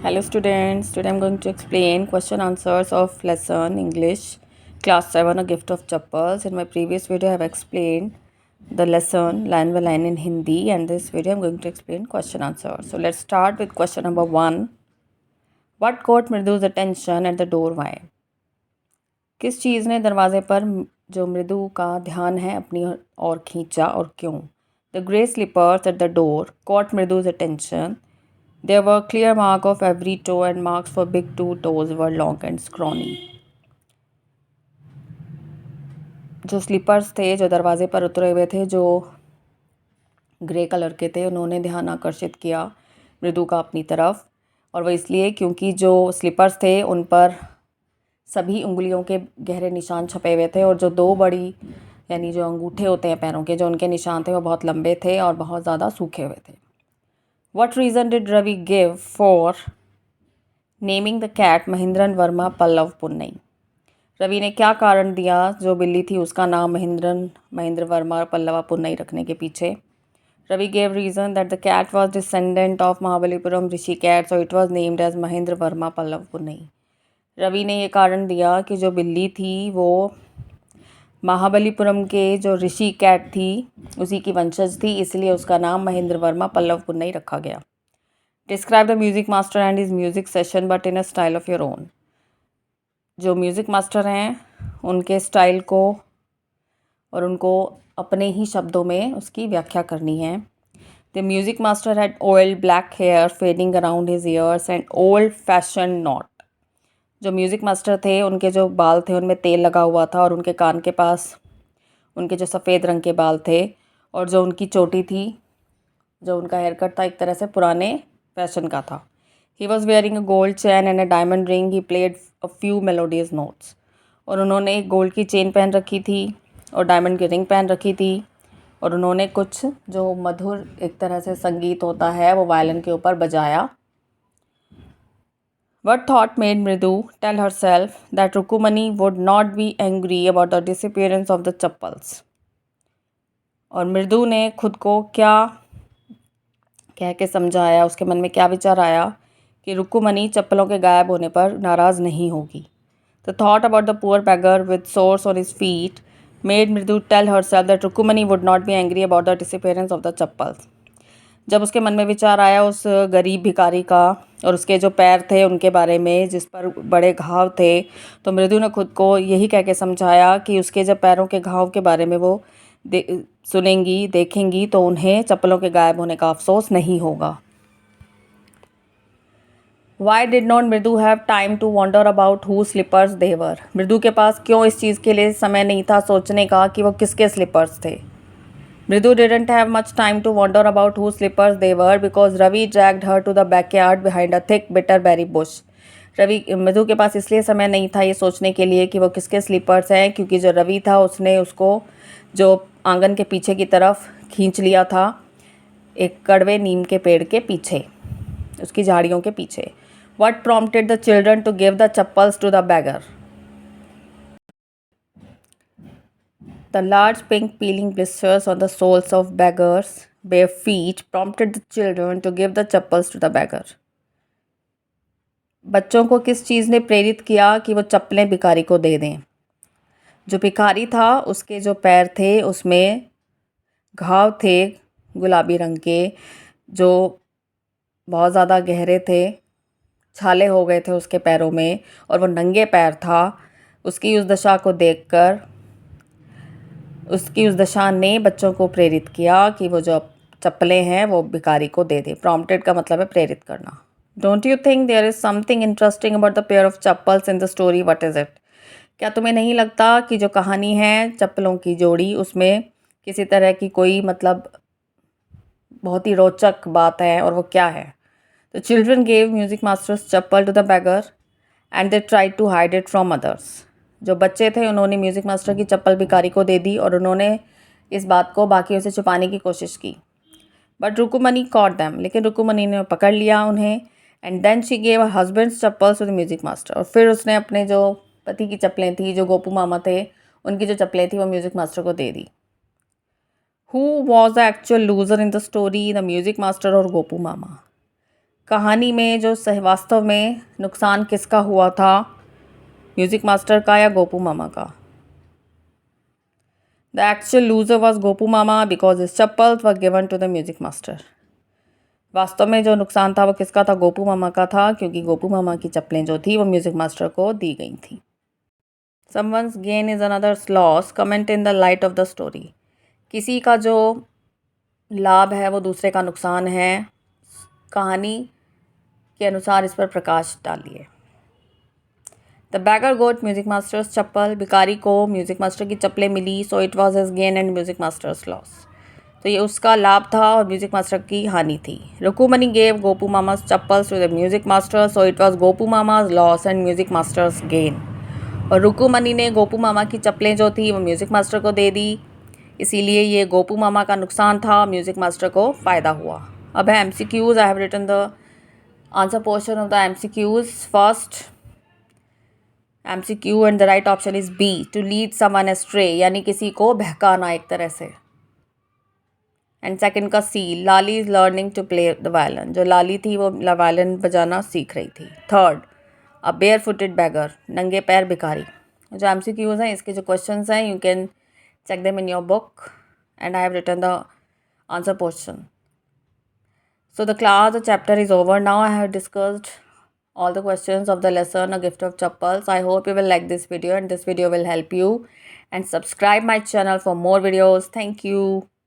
Hello students, today I'm going to explain question answers of lesson English class 7 A Gift of Chappals. In my previous video I have explained the lesson line by line in Hindi, and this video I'm going to explain question answer. So let's start with question number 1. What caught Mridu's attention at the door? Why? किस चीज़ ने दरवाजे पर जो मृदु का ध्यान है अपनी ओर खींचा और क्यों? The grey slippers at the door caught Mridu's attention. There were clear marks of every toe, and marks for big two toes were long and scrawny. जो स्लीपर्स थे जो दरवाजे पर उतरे हुए थे, जो ग्रे कलर के थे, उन्होंने ध्यान आकर्षित किया मृदु का अपनी तरफ, और वह इसलिए क्योंकि जो स्लीपर्स थे उन पर सभी उंगलियों के गहरे निशान छपे हुए थे, और जो दो बड़ी यानी जो अंगूठे होते हैं पैरों के, जो उनके निशान थे वो बहुत लंबे थे और बहुत ज़्यादा सूखे हुए थे. What reason did Ravi give for naming the cat Mahindran Verma Pallav Punnai? Ravi ने क्या कारण दिया जो बिल्ली थी उसका नाम महेंद्र वर्मा पल्लवा पुन्नई रखने के पीछे? Ravi gave reason that the cat was descendant of Mahabalipuram Rishi cat, so it was named as Mahendra Verma Pallav Punnai. Ravi ने ये कारण दिया कि जो बिल्ली थी वो महाबलीपुरम के जो ऋषि कैट थी उसी की वंशज थी, इसलिए उसका नाम महेंद्र वर्मा पल्लव पुन्नई रखा गया. Describe the music master and his music session but in a style of your own. जो म्यूज़िक मास्टर हैं उनके स्टाइल को और उनको अपने ही शब्दों में उसकी व्याख्या करनी है. The music master had oil black hair fading around his ears and old fashion knot. जो म्यूज़िक मास्टर थे उनके जो बाल थे उनमें तेल लगा हुआ था, और उनके कान के पास उनके जो सफ़ेद रंग के बाल थे, और जो उनकी चोटी थी, जो उनका हेयर कट था, एक तरह से पुराने फैशन का था. He was wearing a gold chain and a diamond ring. He played a few melodious notes. और उन्होंने एक गोल्ड की चेन पहन रखी थी और डायमंड की रिंग पहन रखी थी, और उन्होंने कुछ जो मधुर एक तरह से संगीत होता है वो वायलिन के ऊपर बजाया. What thought made Mridu tell herself that Rukumani would not be angry about the disappearance of the chappals? और मृदु ने खुद को क्या कह के समझाया, उसके मन में क्या विचार आया कि रुकुमनी चप्पलों के गायब होने पर नाराज़ नहीं होगी. The thought about the poor beggar with sores on his feet made Mridu tell herself that Rukumani would not be angry about the disappearance of the chappals. जब उसके मन में विचार आया उस गरीब भिखारी का और उसके जो पैर थे उनके बारे में जिस पर बड़े घाव थे, तो मृदु ने खुद को यही कह के समझाया कि उसके जब पैरों के घाव के बारे में वो सुनेंगी देखेंगी तो उन्हें चप्पलों के गायब होने का अफसोस नहीं होगा. Why did not Mridu have time to wonder about whose slippers they were? मृदु के पास क्यों इस चीज़ के लिए समय नहीं था सोचने का कि वो किसके स्लीपर्स थे? Mridu didn't have much time to wonder about whose slippers they were because Ravi dragged her to the backyard behind a thick bitter berry bush. मृदु के पास इसलिए समय नहीं था ये सोचने के लिए कि वो किसके स्लीपर्स हैं, क्योंकि जो रवि था उसने उसको जो आंगन के पीछे की तरफ खींच लिया था, एक कड़वे नीम के पेड़ के पीछे, उसकी झाड़ियों के पीछे. What prompted the children to give the chappals to the beggar? The large pink peeling blisters on the soles of beggars' bare feet prompted the children to give the chappals to the beggar. बच्चों को किस चीज़ ने प्रेरित किया कि वो चप्पलें भिखारी को दे दें? जो भिखारी था उसके जो पैर थे उसमें घाव थे गुलाबी रंग के, जो बहुत ज़्यादा गहरे थे, छाले हो गए थे उसके पैरों में, और वो नंगे पैर था. उसकी उस दशा को देखकर उसकी उस दशा ने बच्चों को प्रेरित किया कि वो जो चप्पलें हैं वो भिखारी को दे दे. प्रॉम्प्टेड का मतलब है प्रेरित करना. Don't you think there is something interesting about the pair of chappals in the story? What is it? क्या तुम्हें नहीं लगता कि जो कहानी है चप्पलों की जोड़ी उसमें किसी तरह की कोई मतलब बहुत ही रोचक बात है, और वो क्या है? The children gave music masters chappal to the beggar and they tried to hide it from others. जो बच्चे थे उन्होंने म्यूज़िक मास्टर की चप्पल भिखारी को दे दी और उन्होंने इस बात को बाकियों से छुपाने की कोशिश की. बट रुकुमनी कॉट दैम, लेकिन रुकुमनी ने पकड़ लिया उन्हें. And then she gave her husbands chappals to the music master. और फिर उसने अपने जो पति की चप्पलें थी, जो गोपू मामा थे, उनकी जो चप्पलें थी वो म्यूज़िक मास्टर को दे दी. Who was the actual loser in the story, the music master और गोपू मामा? कहानी में जो वास्तव में नुकसान किसका हुआ था, म्यूज़िक मास्टर का या गोपू मामा का? The actual loser was Gopu Mama because his chappals were given to the music master. वास्तव में जो नुकसान था वो किसका था? गोपू मामा का था, क्योंकि गोपू मामा की चप्पलें जो थी वो म्यूज़िक मास्टर को दी गई थी। Someone's gain is another's loss. Comment in the light of the story. किसी का जो लाभ है वो दूसरे का नुकसान है, कहानी के अनुसार इस पर प्रकाश डालिए। The beggar got music masters chappal. भिखारी को म्यूजिक मास्टर की चप्पलें मिली, so it was his gain and music master's loss. तो ये उसका लाभ था और म्यूजिक मास्टर की हानि थी। रुकुमनी गेव गोपू मामा's chappals to the music master, so it was Gopu मामा's loss and music master's gain. और रुकुमनी ने गोपू मामा की चप्पलें जो थी वो म्यूज़िक मास्टर को दे दी, इसीलिए ये गोपू मामा का नुकसान था, म्यूज़िक मास्टर को फ़ायदा हुआ। अब है MCQs। I have written the answer portion of the MCQs। First MCQ and the right option is B, to lead someone astray, यानी किसी को बहकाना एक तरह से। एंड सेकंड का C, Lali is learning to play the violin. जो लाली थी वो वायलिन बजाना सीख रही थी। Third, a bare footed beggar, नंगे पैर भिखारी। जो MCQs हैं इसके जो क्वेश्चंस हैं, you can check them in your book, and I have written the answer portion. So the chapter is over now. I have discussed all the questions of the lesson, A Gift of Chappals. I hope you will like this video and this video will help you, and subscribe my channel for more videos. Thank you.